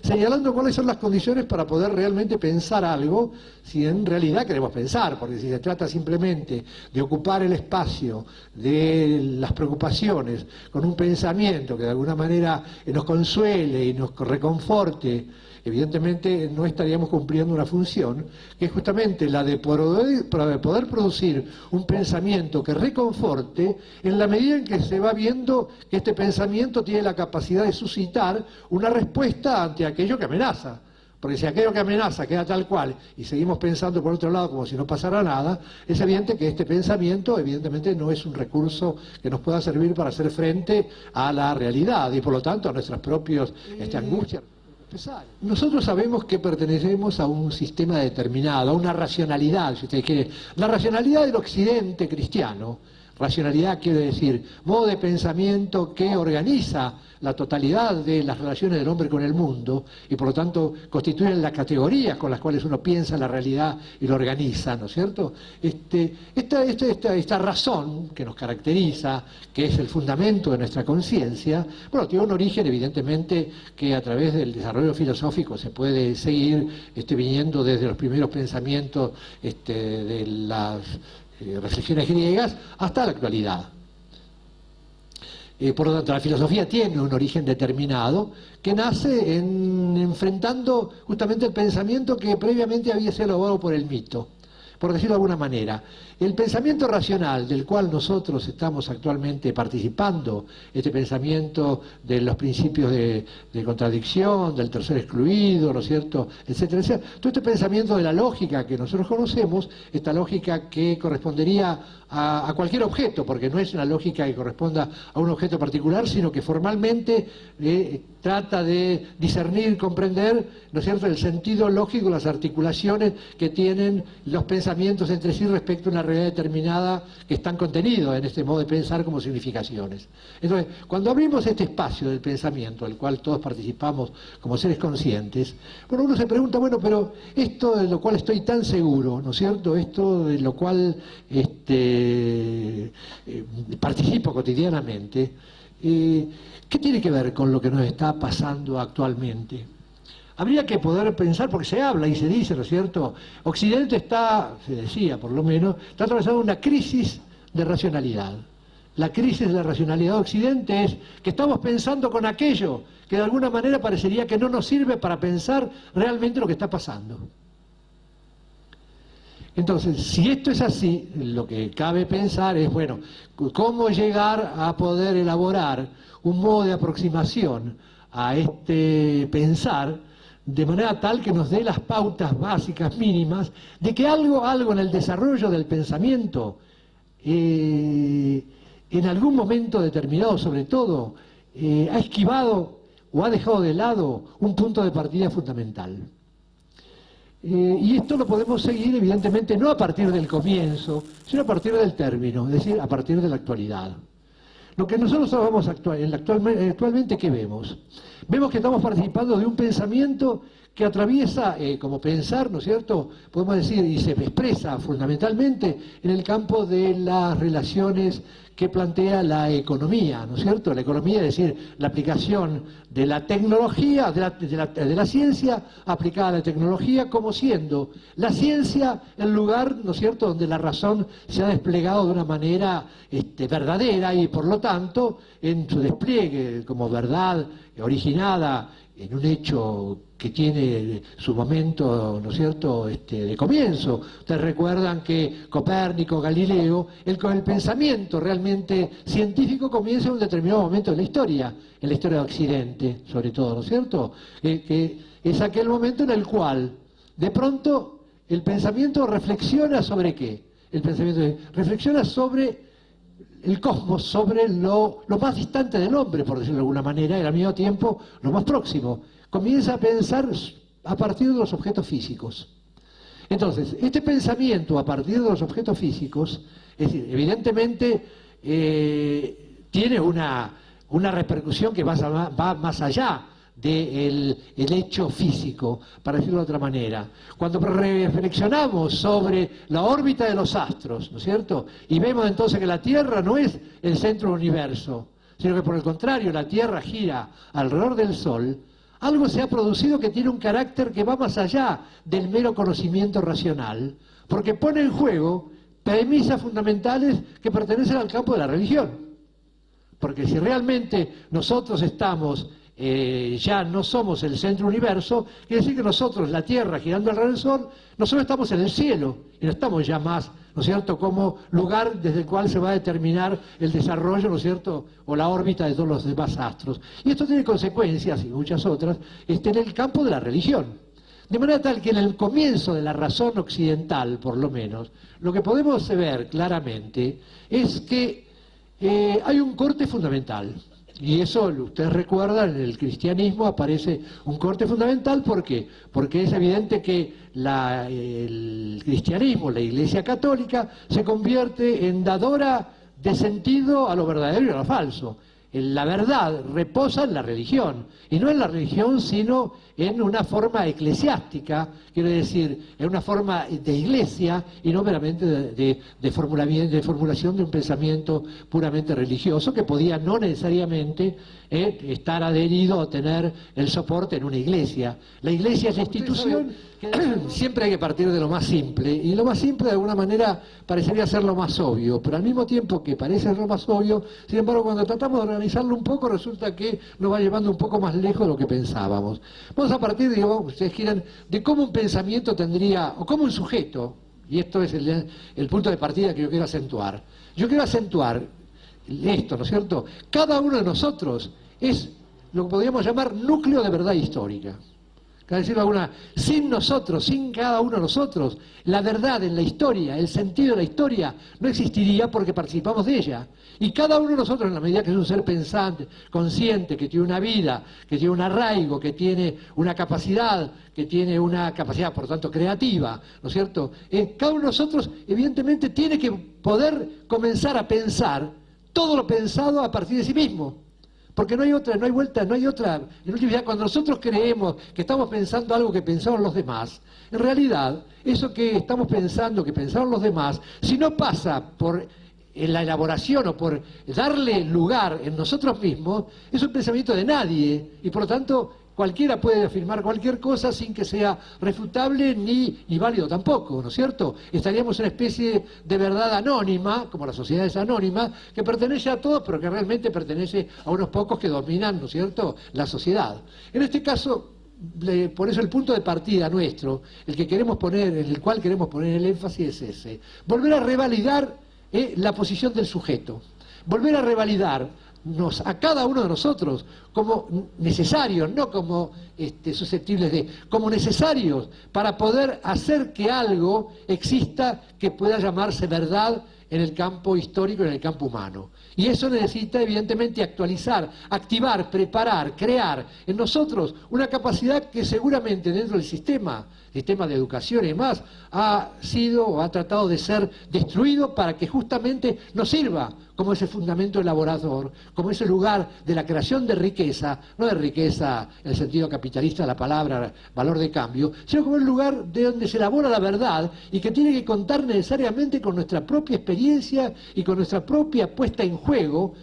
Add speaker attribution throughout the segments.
Speaker 1: señalando cuáles son las condiciones para poder realmente pensar algo, si en realidad queremos pensar, porque si se trata simplemente de ocupar el espacio de las preocupaciones con un pensamiento que de alguna manera nos consuele y nos reconforte, evidentemente no estaríamos cumpliendo una función, que es justamente la de poder producir un pensamiento que reconforte en la medida en que se va viendo que este pensamiento tiene la capacidad de suscitar una respuesta ante aquello que amenaza. Porque si aquello que amenaza queda tal cual y seguimos pensando por otro lado como si no pasara nada, es evidente que este pensamiento evidentemente no es un recurso que nos pueda servir para hacer frente a la realidad y por lo tanto a nuestras propias angustias. Nosotros sabemos que pertenecemos a un sistema determinado, a una racionalidad, si ustedes quieren. La racionalidad del occidente cristiano, racionalidad quiere decir modo de pensamiento que organiza la totalidad de las relaciones del hombre con el mundo y por lo tanto constituyen las categorías con las cuales uno piensa la realidad y lo organiza, ¿no es cierto? Esta razón que nos caracteriza, que es el fundamento de nuestra conciencia, bueno, tiene un origen evidentemente que a través del desarrollo filosófico se puede seguir viniendo desde los primeros pensamientos de las reflexiones griegas hasta la actualidad. Por lo tanto, la filosofía tiene un origen determinado que nace enfrentando justamente el pensamiento que previamente había sido elaborado por el mito, por decirlo de alguna manera. El pensamiento racional del cual nosotros estamos actualmente participando, este pensamiento de los principios de contradicción, del tercer excluido, ¿no es cierto?, etcétera, etcétera. Todo este pensamiento de la lógica que nosotros conocemos, esta lógica que correspondería a cualquier objeto, porque no es una lógica que corresponda a un objeto particular, sino que formalmente trata de discernir, comprender, ¿no es cierto?, el sentido lógico, las articulaciones que tienen los pensamientos entre sí respecto a una realidad determinada que están contenidos en este modo de pensar como significaciones. Entonces, cuando abrimos este espacio del pensamiento, al cual todos participamos como seres conscientes, bueno, uno se pregunta, bueno, pero esto de lo cual estoy tan seguro, ¿no es cierto?, esto de lo cual participo cotidianamente, ¿qué tiene que ver con lo que nos está pasando actualmente? Habría que poder pensar, porque se habla y se dice, ¿no es cierto? Occidente está, se decía por lo menos, está atravesando una crisis de racionalidad. La crisis de la racionalidad de Occidente es que estamos pensando con aquello que de alguna manera parecería que no nos sirve para pensar realmente lo que está pasando. Entonces, si esto es así, lo que cabe pensar es, bueno, ¿cómo llegar a poder elaborar un modo de aproximación a este pensar de manera tal que nos dé las pautas básicas mínimas de que algo en el desarrollo del pensamiento, en algún momento determinado sobre todo, ha esquivado o ha dejado de lado un punto de partida fundamental? Y esto lo podemos seguir evidentemente no a partir del comienzo, sino a partir del término, es decir, a partir de la actualidad. Lo que nosotros vamos actualmente, ¿qué vemos? Vemos que estamos participando de un pensamiento que atraviesa, como pensar, ¿no es cierto?, podemos decir, y se expresa fundamentalmente en el campo de las relaciones que plantea la economía, ¿no es cierto? La economía, es decir, la aplicación de la tecnología, de la ciencia aplicada a la tecnología, como siendo la ciencia el lugar, ¿no es cierto?, donde la razón se ha desplegado de una manera verdadera y por lo tanto en su despliegue como verdad originada en un hecho que tiene su momento, ¿no es cierto?, de comienzo. Ustedes recuerdan que Copérnico, Galileo, el pensamiento realmente científico comienza en un determinado momento de la historia, en la historia de Occidente, sobre todo, ¿no es cierto?, que es aquel momento en el cual, de pronto, el pensamiento reflexiona sobre ¿qué? El pensamiento reflexiona sobre el cosmos, sobre lo más distante del hombre, por decirlo de alguna manera, y al mismo tiempo lo más próximo. Comienza a pensar a partir de los objetos físicos. Entonces, este pensamiento a partir de los objetos físicos, es decir, evidentemente tiene una repercusión que va más allá del hecho físico, para decirlo de otra manera. Cuando reflexionamos sobre la órbita de los astros, ¿no es cierto?, y vemos entonces que la Tierra no es el centro del universo, sino que por el contrario la Tierra gira alrededor del Sol, algo se ha producido que tiene un carácter que va más allá del mero conocimiento racional, porque pone en juego premisas fundamentales que pertenecen al campo de la religión. Porque si realmente nosotros estamos, ya no somos el centro universo, quiere decir que nosotros, la Tierra girando alrededor del Sol, nosotros estamos en el cielo y no estamos ya más, ¿no es cierto?, como lugar desde el cual se va a determinar el desarrollo, ¿no es cierto?, o la órbita de todos los demás astros. Y esto tiene consecuencias, y muchas otras, en el campo de la religión. De manera tal que en el comienzo de la razón occidental, por lo menos, lo que podemos ver claramente es que hay un corte fundamental. Y eso, ustedes recuerdan, en el cristianismo aparece un corte fundamental. ¿Por qué? Porque es evidente que el cristianismo, la Iglesia Católica, se convierte en dadora de sentido a lo verdadero y a lo falso. La verdad reposa en la religión, y no en la religión, sino en una forma eclesiástica, quiere decir, en una forma de iglesia, y no meramente de formulación de un pensamiento puramente religioso, que podía no necesariamente estar adherido o tener el soporte en una iglesia. La iglesia es la institución que siempre hay que partir de lo más simple, y lo más simple de alguna manera parecería ser lo más obvio, pero al mismo tiempo que parece ser lo más obvio, sin embargo cuando tratamos de organizarlo un poco resulta que nos va llevando un poco más lejos de lo que pensábamos. Vamos a partir, digamos, ustedes quieran, de cómo un pensamiento tendría, o cómo un sujeto, y esto es el punto de partida que yo quiero acentuar. Yo quiero acentuar esto, ¿no es cierto? Cada uno de nosotros es lo que podríamos llamar núcleo de verdad histórica. Sin nosotros, sin cada uno de nosotros, la verdad en la historia, el sentido de la historia, no existiría porque participamos de ella. Y cada uno de nosotros, en la medida que es un ser pensante, consciente, que tiene una vida, que tiene un arraigo, que tiene una capacidad, por tanto, creativa, ¿no es cierto? Cada uno de nosotros, evidentemente, tiene que poder comenzar a pensar todo lo pensado a partir de sí mismo. Porque no hay otra, no hay vuelta, no hay otra. En última, cuando nosotros creemos que estamos pensando algo que pensaron los demás, en realidad, eso que estamos pensando, que pensaron los demás, si no pasa por la elaboración o por darle lugar en nosotros mismos, es un pensamiento de nadie, y por lo tanto cualquiera puede afirmar cualquier cosa sin que sea refutable ni válido tampoco, ¿no es cierto? Estaríamos en una especie de verdad anónima, como la sociedad es anónima, que pertenece a todos, pero que realmente pertenece a unos pocos que dominan, ¿no es cierto?, la sociedad. En este caso, por eso el punto de partida nuestro, el que queremos poner, en el cual queremos poner el énfasis es ese. Volver a revalidar la posición del sujeto. Volver a revalidarnos a cada uno de nosotros como necesarios, no como susceptibles de, como necesarios para poder hacer que algo exista que pueda llamarse verdad en el campo histórico y en el campo humano. Y eso necesita evidentemente actualizar, activar, preparar, crear en nosotros una capacidad que seguramente dentro del sistema de educación y demás, ha sido o ha tratado de ser destruido para que justamente nos sirva como ese fundamento elaborador, como ese lugar de la creación de riqueza, no de riqueza en el sentido capitalista de la palabra, valor de cambio, sino como el lugar de donde se elabora la verdad y que tiene que contar necesariamente con nuestra propia experiencia y con nuestra propia puesta en juego,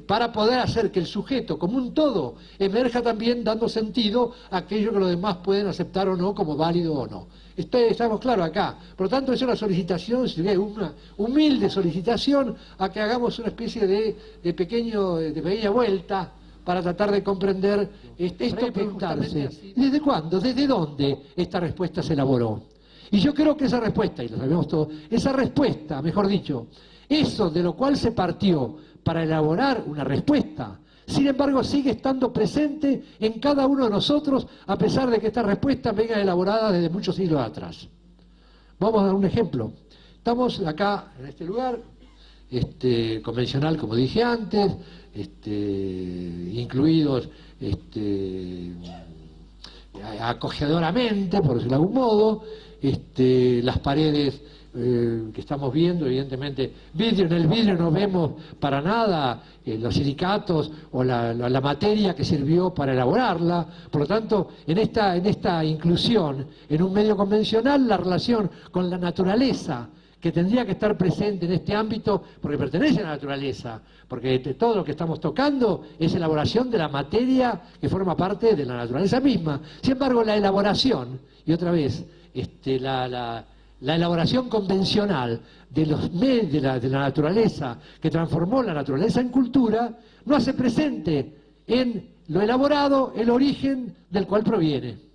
Speaker 1: para poder hacer que el sujeto como un todo emerja también dando sentido a aquello que los demás pueden aceptar o no como válido o no. Estamos claros acá. Por lo tanto, es una solicitación, una humilde solicitación a que hagamos una especie de pequeña vuelta para tratar de comprender esto, preguntarse, ¿desde cuándo, desde dónde esta respuesta se elaboró? Y yo creo que esa respuesta, y lo sabemos todos, esa respuesta, mejor dicho, eso de lo cual se partió para elaborar una respuesta, sin embargo sigue estando presente en cada uno de nosotros, a pesar de que esta respuesta venga elaborada desde muchos siglos atrás. Vamos a dar un ejemplo. Estamos acá, en este lugar, convencional, como dije antes, incluidos acogedoramente, por decirlo de algún modo, las paredes que estamos viendo, evidentemente, vidrio. En el vidrio no vemos para nada los silicatos o la materia que sirvió para elaborarla. Por lo tanto, en esta inclusión en un medio convencional, la relación con la naturaleza que tendría que estar presente en este ámbito porque pertenece a la naturaleza, porque todo lo que estamos tocando es elaboración de la materia que forma parte de la naturaleza misma. Sin embargo, la elaboración, y otra vez, la elaboración convencional de los medios de la naturaleza, que transformó la naturaleza en cultura, no hace presente en lo elaborado el origen del cual proviene.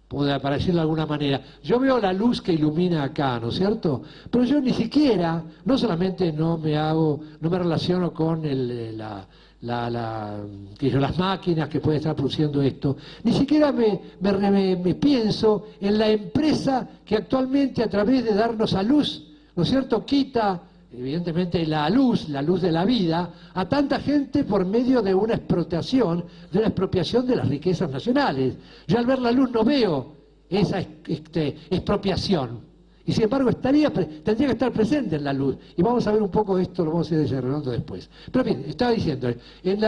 Speaker 1: Para decirlo de alguna manera, yo veo la luz que ilumina acá, ¿no es cierto? Pero yo ni siquiera, no solamente no me relaciono con las máquinas que pueden estar produciendo esto, ni siquiera me pienso en la empresa que actualmente a través de darnos a luz, ¿no es cierto?, quita evidentemente la luz de la vida, a tanta gente por medio de una expropiación de las riquezas nacionales. Yo al ver la luz no veo esa expropiación, y sin embargo tendría que estar presente en la luz. Y vamos a ver un poco esto, lo vamos a ir desarrollando después. Pero bien, estaba diciendo, en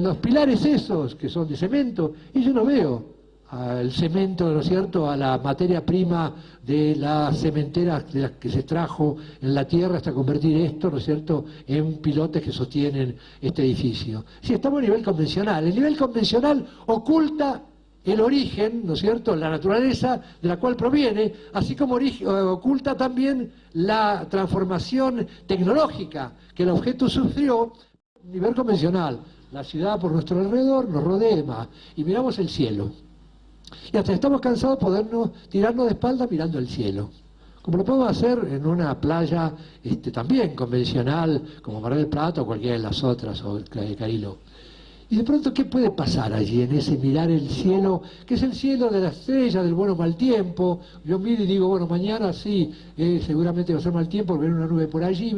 Speaker 1: los pilares esos, que son de cemento, y yo no veo al cemento, ¿no es cierto?, a la materia prima de las cementeras de las que se trajo en la tierra hasta convertir esto, ¿no es cierto?, en pilotes que sostienen este edificio. Sí, estamos a nivel convencional. El nivel convencional oculta el origen, ¿no es cierto?, la naturaleza de la cual proviene, así como oculta también la transformación tecnológica que el objeto sufrió a nivel convencional. La ciudad por nuestro alrededor nos rodea más, y miramos el cielo. Y hasta estamos cansados de podernos tirarnos de espalda mirando el cielo, como lo podemos hacer en una playa también convencional, como Mar del Plata o cualquiera de las otras, o Cariló. Y de pronto, ¿qué puede pasar allí en ese mirar el cielo, que es el cielo de la estrella, del bueno o mal tiempo? Yo miro y digo, bueno, mañana sí, seguramente va a ser mal tiempo, ver una nube por allí,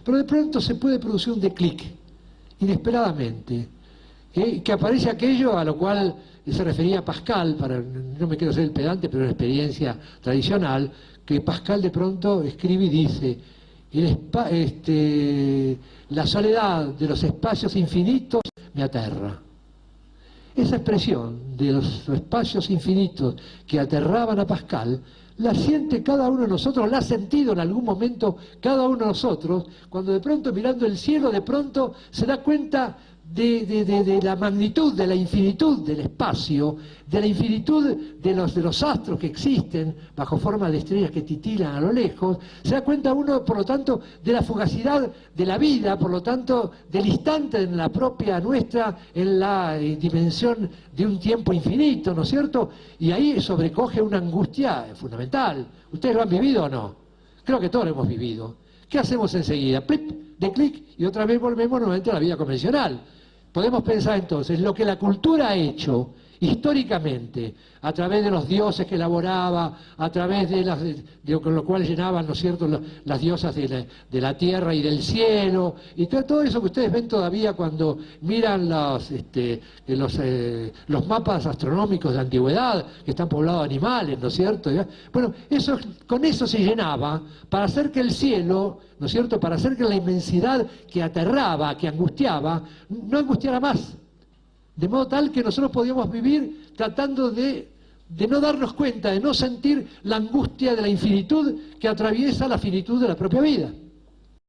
Speaker 1: pero de pronto se puede producir un declic, inesperadamente, que aparece aquello a lo cual se refería Pascal, no me quiero ser el pedante, pero una experiencia tradicional, que Pascal de pronto escribe y dice, la soledad de los espacios infinitos me aterra. Esa expresión de los espacios infinitos que aterraban a Pascal, la siente cada uno de nosotros, la ha sentido en algún momento cada uno de nosotros, cuando de pronto mirando el cielo, de pronto se da cuenta de la magnitud, de la infinitud del espacio, de la infinitud de los astros que existen bajo forma de estrellas que titilan a lo lejos. Se da cuenta uno, por lo tanto, de la fugacidad de la vida, por lo tanto, del instante en la propia nuestra, en la dimensión de un tiempo infinito, ¿no es cierto? Y ahí sobrecoge una angustia fundamental. ¿Ustedes lo han vivido o no? Creo que todos lo hemos vivido. ¿Qué hacemos enseguida? ¡Plip! De clic, y otra vez volvemos nuevamente a la vida convencional. Podemos pensar entonces lo que la cultura ha hecho históricamente, a través de los dioses que elaboraba, a través con lo cual llenaban, ¿no es cierto?, las diosas de la tierra y del cielo, y todo eso que ustedes ven todavía cuando miran los mapas astronómicos de antigüedad, que están poblados de animales, ¿no es cierto? Bueno, con eso se llenaba para hacer que el cielo, ¿no es cierto?, para hacer que la inmensidad que aterraba, que angustiaba, no angustiara más. De modo tal que nosotros podíamos vivir tratando de no darnos cuenta, de no sentir la angustia de la infinitud que atraviesa la finitud de la propia vida.